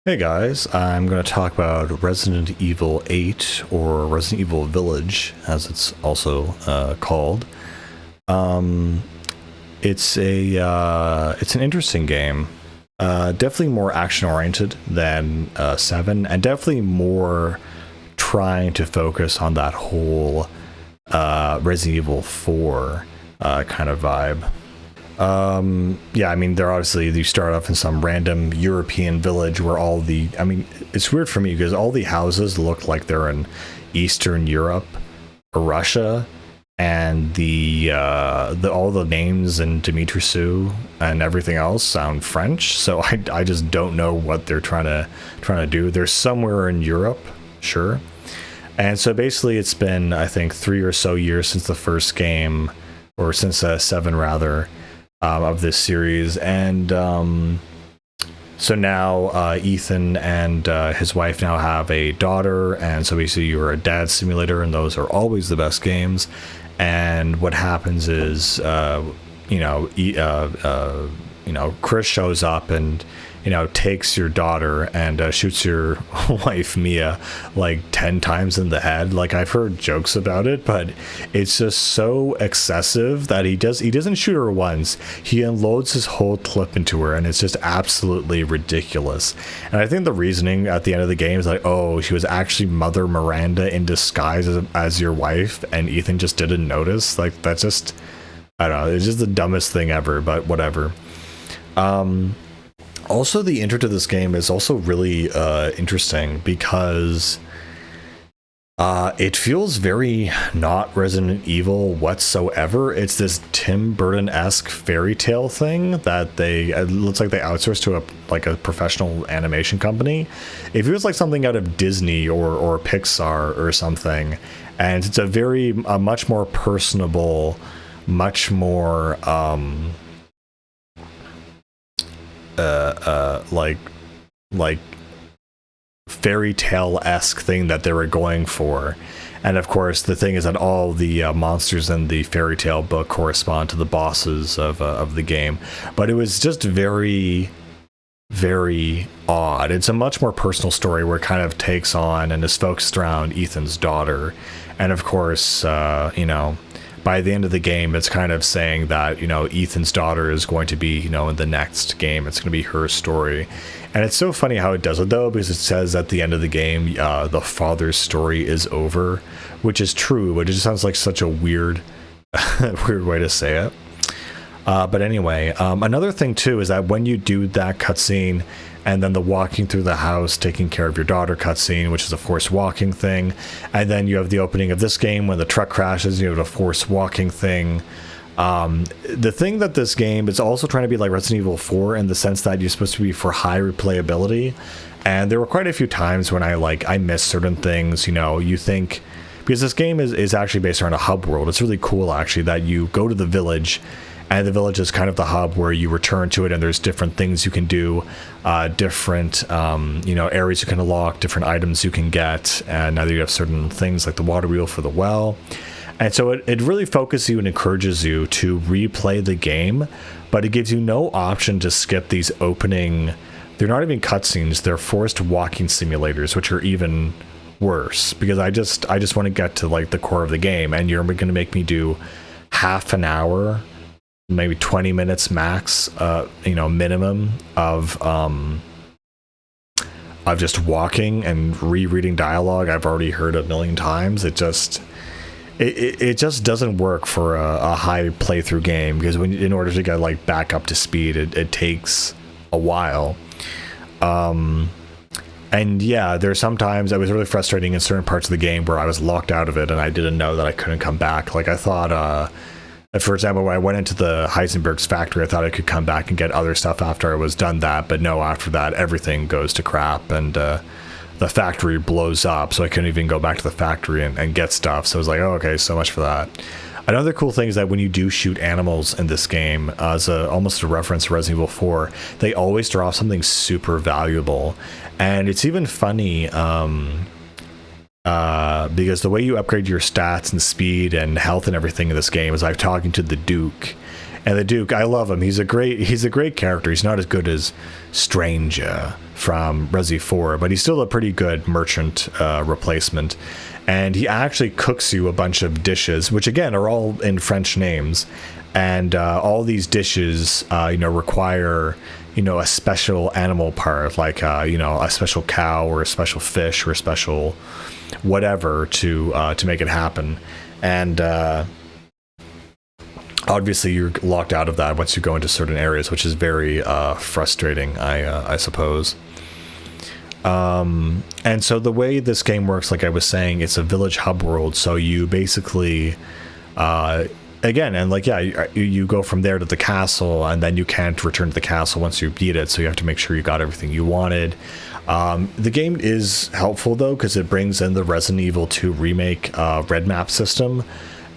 Hey guys, I'm going to talk about Resident Evil 8, or Resident Evil Village, as it's also called. Um, it's an interesting game. Definitely more action oriented than 7, and definitely more trying to focus on that whole Resident Evil 4 kind of vibe. Yeah, I mean, they're obviously, you start off in some random European village where it's weird for me because all the houses look like they're in Eastern Europe or Russia, and the all the names in Dimitrescu and everything else sound French. So I just don't know what they're trying to do. They're somewhere in Europe, sure. And so basically, it's been, I think, 3 or so years since the first game, or since 7 rather. Of this series, and so now Ethan and his wife now have a daughter, and so basically you're a dad simulator, and those are always the best games. And what happens is, Chris shows up and takes your daughter and shoots your wife Mia like 10 times in the head. Like, I've heard jokes about it, but it's just so excessive that he doesn't shoot her once. He unloads his whole clip into her, and it's just absolutely ridiculous. And I think the reasoning at the end of the game is like, oh, she was actually Mother Miranda in disguise as your wife, and Ethan just didn't notice. Like, that's just, I don't know, it's just the dumbest thing ever, but whatever. Also, the intro to this game is also really interesting because it feels very not Resident Evil whatsoever. It's this Tim Burton-esque fairy tale thing that it looks like they outsourced to a professional animation company. It feels like something out of Disney or Pixar or something, and it's a much more personable, much more like fairy tale-esque thing that they were going for. And of course, the thing is that all the monsters in the fairy tale book correspond to the bosses of the game. But it was just very, very odd. It's a much more personal story where it kind of takes on and is focused around Ethan's daughter. And of course, by the end of the game, it's kind of saying that, Ethan's daughter is going to be, in the next game. It's going to be her story. And it's so funny how it does it, though, because it says at the end of the game, the father's story is over, which is true, but it just sounds like such a weird way to say it. But anyway, another thing, too, is that when you do that cutscene, and then the walking through the house, taking care of your daughter cutscene, which is a forced walking thing. And then you have the opening of this game when the truck crashes, you have a forced walking thing. The thing that this game is also trying to be like Resident Evil 4 in the sense that you're supposed to be for high replayability. And there were quite a few times when I missed certain things, you think, because this game is actually based around a hub world. It's really cool, actually, that you go to the village, and the village is kind of the hub where you return to it, and there's different things you can do, different areas you can unlock, different items you can get, and now that you have certain things like the water wheel for the well. And so it really focuses you and encourages you to replay the game, but it gives you no option to skip these opening. They're not even cutscenes, they're forced walking simulators, which are even worse, because I just want to get to like the core of the game, and you're going to make me do half an hour, maybe 20 minutes max, minimum of just walking and rereading dialogue I've already heard a million times. It just doesn't work for a high playthrough game, because in order to get like back up to speed, it takes a while. And yeah, there's sometimes it was really frustrating in certain parts of the game where I was locked out of it and I didn't know that I couldn't come back. Like, I thought, for example, when I went into the Heisenberg's factory, I thought I could come back and get other stuff after I was done that, but no, after that, everything goes to crap, and the factory blows up, so I couldn't even go back to the factory and get stuff. So I was like, oh, okay, so much for that. Another cool thing is that when you do shoot animals in this game, as almost a reference to Resident Evil 4, they always draw something super valuable. And it's even funny, because the way you upgrade your stats and speed and health and everything in this game is I'm talking to the Duke, And the Duke, I love him. He's a great character. He's not as good as Stranger from Resi 4, but he's still a pretty good merchant replacement. And he actually cooks you a bunch of dishes, which again are all in French names. And all these dishes, require, a special animal part, like, a special cow or a special fish or a special whatever to make it happen. And obviously you're locked out of that once you go into certain areas, which is very frustrating, I suppose. And so the way this game works, like I was saying, it's a village hub world. So you basically, you go from there to the castle, and then you can't return to the castle once you beat it. So you have to make sure you got everything you wanted. The game is helpful though, because it brings in the Resident Evil 2 remake red map system.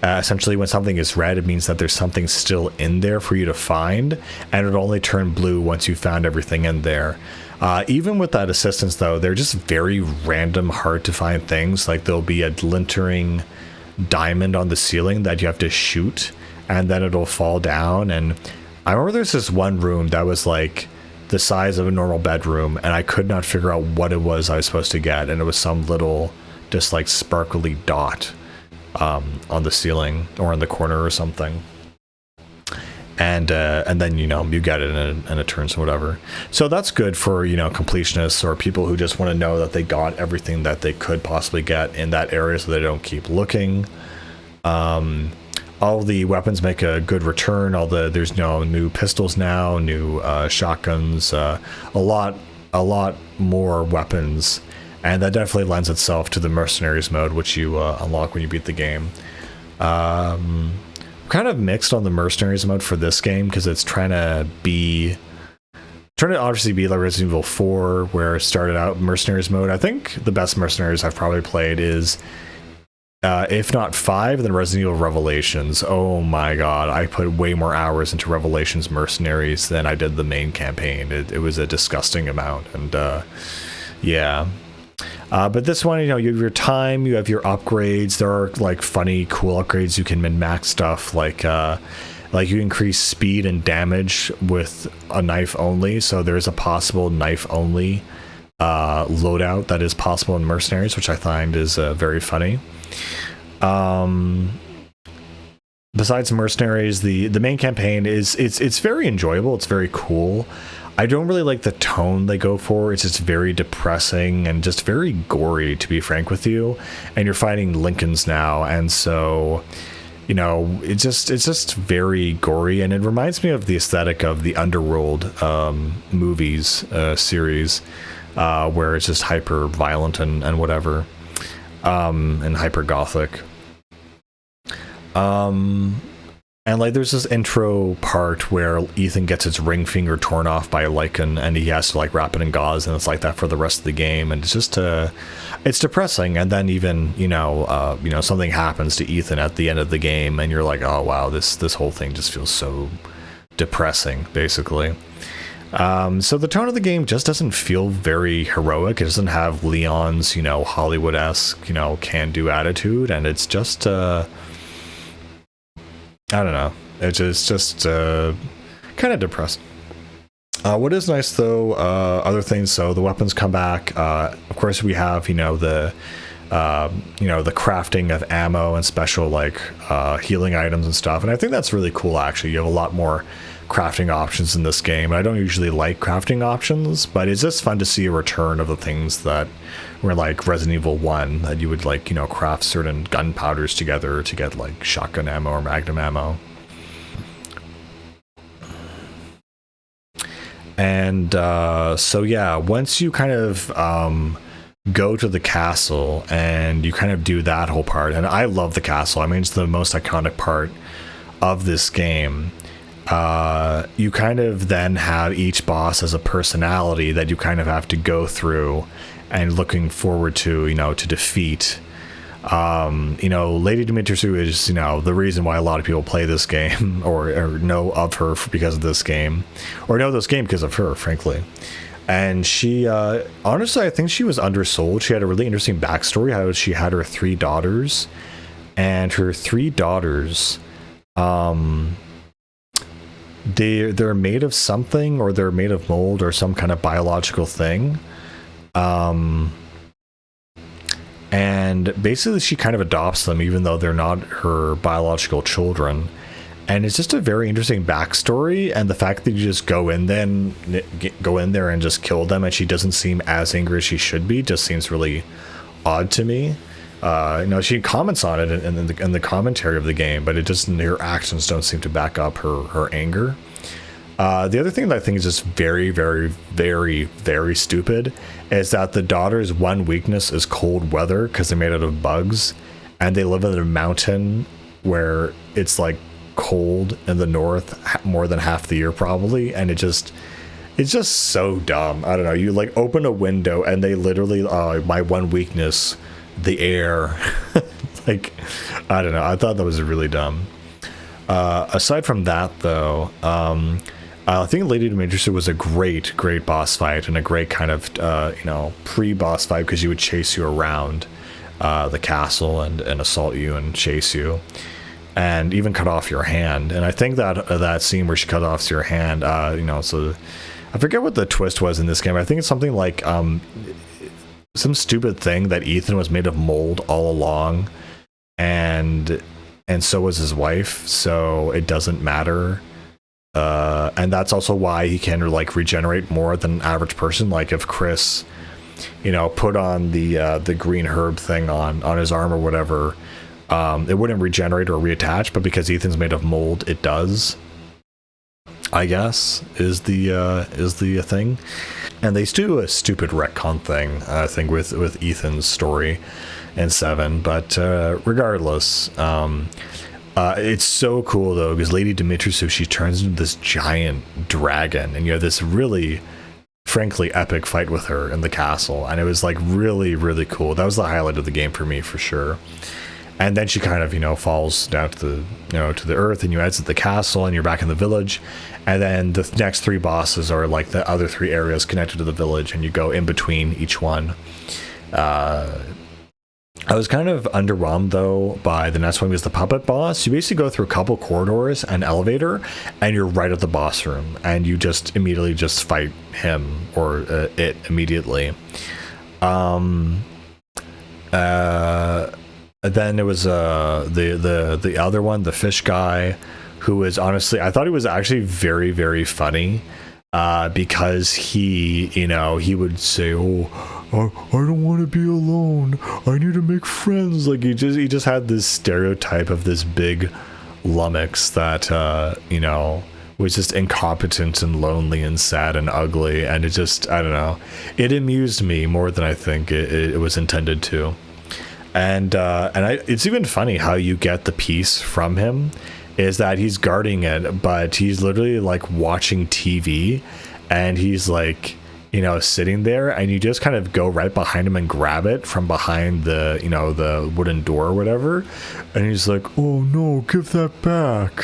Essentially, when something is red, it means that there's something still in there for you to find, and it'll only turn blue once you found everything in there. Even with that assistance, though, they're just very random, hard to find things. Like there'll be a glintering diamond on the ceiling that you have to shoot, and then it'll fall down. And I remember there's this one room that was like the size of a normal bedroom, and I could not figure out what it was I was supposed to get, and it was some little just like sparkly dot on the ceiling or in the corner or something. And then you get it and it turns or whatever. So that's good for completionists or people who just want to know that they got everything that they could possibly get in that area, so they don't keep looking. All the weapons make a good return. There's new pistols now, new shotguns, a lot more weapons, and that definitely lends itself to the mercenaries mode, which you unlock when you beat the game. Kind of mixed on the mercenaries mode for this game, because it's trying to obviously be like Resident Evil 4, where it started out mercenaries mode. I think the best mercenaries I've probably played is, if not 5, then Resident Evil Revelations. Oh my god, I put way more hours into Revelations mercenaries than I did the main campaign. It was a disgusting amount, and yeah. But this one, you have your time, you have your upgrades. There are like funny, cool upgrades. You can min-max stuff, like you increase speed and damage with a knife only. So there's a possible knife only loadout that is possible in Mercenaries, which I find is very funny. Besides Mercenaries, the main campaign it's very enjoyable. It's very cool. I don't really like the tone they go for. It's just very depressing and just very gory, to be frank with you. And you're fighting Lincolns now, and so it's just very gory, and it reminds me of the aesthetic of the Underworld movies series, where it's just hyper violent and whatever, and hyper gothic. And like there's this intro part where Ethan gets his ring finger torn off by a Lycan, and he has to like wrap it in gauze, and it's like that for the rest of the game, and it's just it's depressing. And then even something happens to Ethan at the end of the game, and you're like, oh wow, this whole thing just feels so depressing, basically. So the tone of the game just doesn't feel very heroic. It doesn't have Leon's Hollywood-esque can-do attitude, and it's just I don't know. It's just kind of depressing. What is nice though, other things. So the weapons come back. Of course, we have the crafting of ammo and special like healing items and stuff. And I think that's really cool. Actually, you have a lot more crafting options in this game. I don't usually like crafting options, but it's just fun to see a return of the things that were like Resident Evil 1, that you would like, craft certain gunpowders together to get like shotgun ammo or magnum ammo. And so yeah, once you kind of go to the castle and you kind of do that whole part, and I love the castle. I mean, it's the most iconic part of this game. You kind of then have each boss as a personality that you kind of have to go through and looking forward to, to defeat. Lady Dimitrescu is, the reason why a lot of people play this game or know of her because of this game, or know this game because of her, frankly. And she, honestly, I think she was undersold. She had a really interesting backstory, how she had her 3 daughters, and her 3 daughters, they're made of something, or they're made of mold or some kind of biological thing. And basically she kind of adopts them even though they're not her biological children. And it's just a very interesting backstory, and the fact that you just go in there and just kill them, and she doesn't seem as angry as she should be, just seems really odd to me. She comments on it in the commentary of the game, but it just, her actions don't seem to back up her anger. The other thing that I think is just very, very, very, very stupid is that the daughter's one weakness is cold weather because they're made out of bugs, and they live in a mountain where it's like cold in the north more than half the year probably, and it's just so dumb. I don't know. You like open a window and they literally, my one weakness, the air. Like, I don't know. I thought that was really dumb. Aside from that, though, I think Lady Dimitrescu was a great boss fight, and a great kind of pre-boss fight, because she would chase you around the castle and assault you and chase you, and even cut off your hand. And I think that scene where she cut off your hand, so I forget what the twist was in this game. I think it's something like some stupid thing that Ethan was made of mold all along, and so was his wife, so it doesn't matter. And that's also why he can like regenerate more than an average person. Like if Chris, put on the green herb thing on his arm or whatever, it wouldn't regenerate or reattach, but because Ethan's made of mold, it does, I guess, is the thing. And they do a stupid retcon thing, I think, with Ethan's story in 7, but regardless, it's so cool though, because Lady Dimitrescu, she turns into this giant dragon, and you have this really, frankly, epic fight with her in the castle, and it was like really, really cool. That was the highlight of the game for me, for sure. And then she kind of, falls down to the earth, and you exit the castle, and you're back in the village. And then the next 3 bosses are like the other 3 areas connected to the village, and you go in between each one. I was kind of underwhelmed though by the next one, because the puppet boss, you basically go through a couple corridors, an elevator, and you're right at the boss room, and you just immediately just fight him or it immediately. Then there was the other one, the fish guy, who was, honestly, I thought he was actually very, very funny, because he would say, I don't want to be alone, I need to make friends. Like he just had this stereotype of this big lummox that was just incompetent and lonely and sad and ugly, and it just, I don't know, it amused me more than I think it was intended to. And it's even funny how you get the piece from him is that he's guarding it, but he's literally like watching TV, and he's like, sitting there, and you just kind of go right behind him and grab it from behind the, the wooden door or whatever. And he's like, oh no, give that back.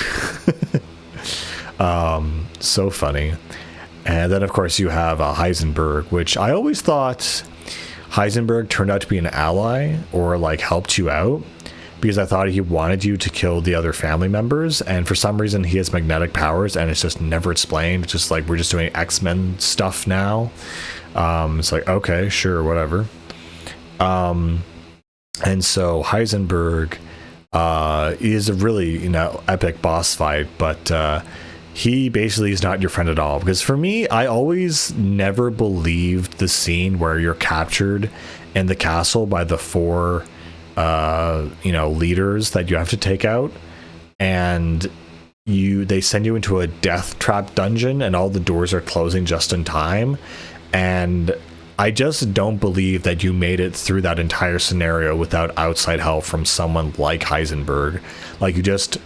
So funny. And then of course you have Heisenberg, which I always thought Heisenberg turned out to be an ally, or like helped you out, because I thought he wanted you to kill the other family members, and for some reason he has magnetic powers, and it's just never explained. It's just like, we're just doing X-Men stuff now. It's like, okay, sure, whatever. And so Heisenberg is a really, epic boss fight, but he basically is not your friend at all. Because for me, I always never believed the scene where you're captured in the castle by the 4 leaders that you have to take out, and they send you into a death trap dungeon, and all the doors are closing just in time. And I just don't believe that you made it through that entire scenario without outside help from someone like Heisenberg. Like, you just,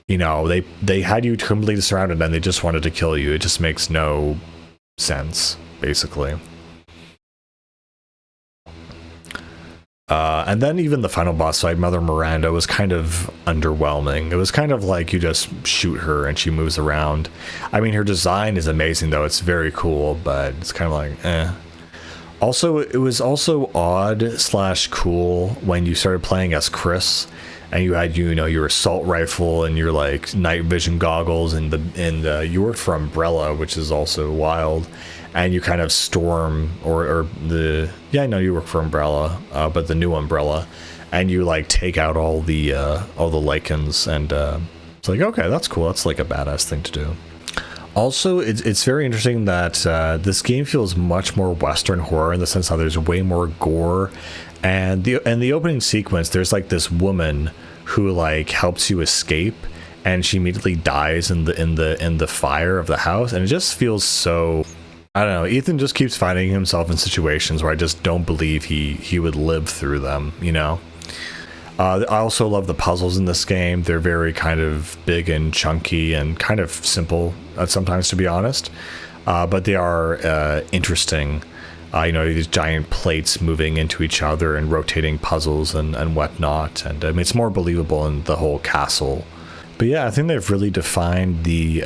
they had you completely surrounded, and they just wanted to kill you. It just makes no sense, basically. And then even the final boss fight, Mother Miranda, was kind of underwhelming. It was kind of like you just shoot her and she moves around. I mean, her design is amazing though. It's very cool, but it's kind of like, eh. Also, it was also odd / cool when you started playing as Chris, and you had your assault rifle and your like night vision goggles, and you worked for Umbrella, which is also wild, and you kind of storm you work for Umbrella, but the new Umbrella, and you like take out all the Lycans, and it's like, okay, that's cool, that's like a badass thing to do. Also, it's very interesting that this game feels much more Western horror in the sense that there's way more gore, and the opening sequence, there's like this woman who like helps you escape, and she immediately dies in the fire of the house, and it just feels so, I don't know. Ethan just keeps finding himself in situations where I just don't believe he would live through them, you know. I also love the puzzles in this game. They're very kind of big and chunky and kind of simple sometimes, to be honest. But they are interesting. These giant plates moving into each other and rotating puzzles and whatnot. And I mean, it's more believable in the whole castle. But yeah, I think they've really defined the...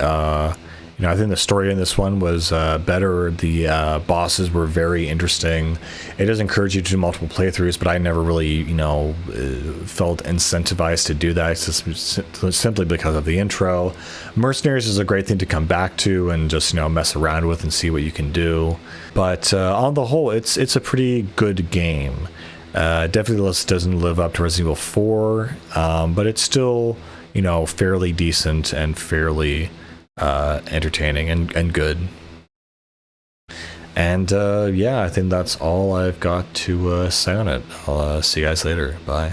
I think the story in this one was better. The bosses were very interesting. It does encourage you to do multiple playthroughs, but I never really, felt incentivized to do that. It's simply because of the intro. Mercenaries is a great thing to come back to and just, mess around with and see what you can do. But on the whole, it's a pretty good game. Definitely doesn't live up to Resident Evil 4, but it's still, fairly decent and fairly... entertaining and good. And I think that's all I've got to say on it. I'll see you guys later. Bye.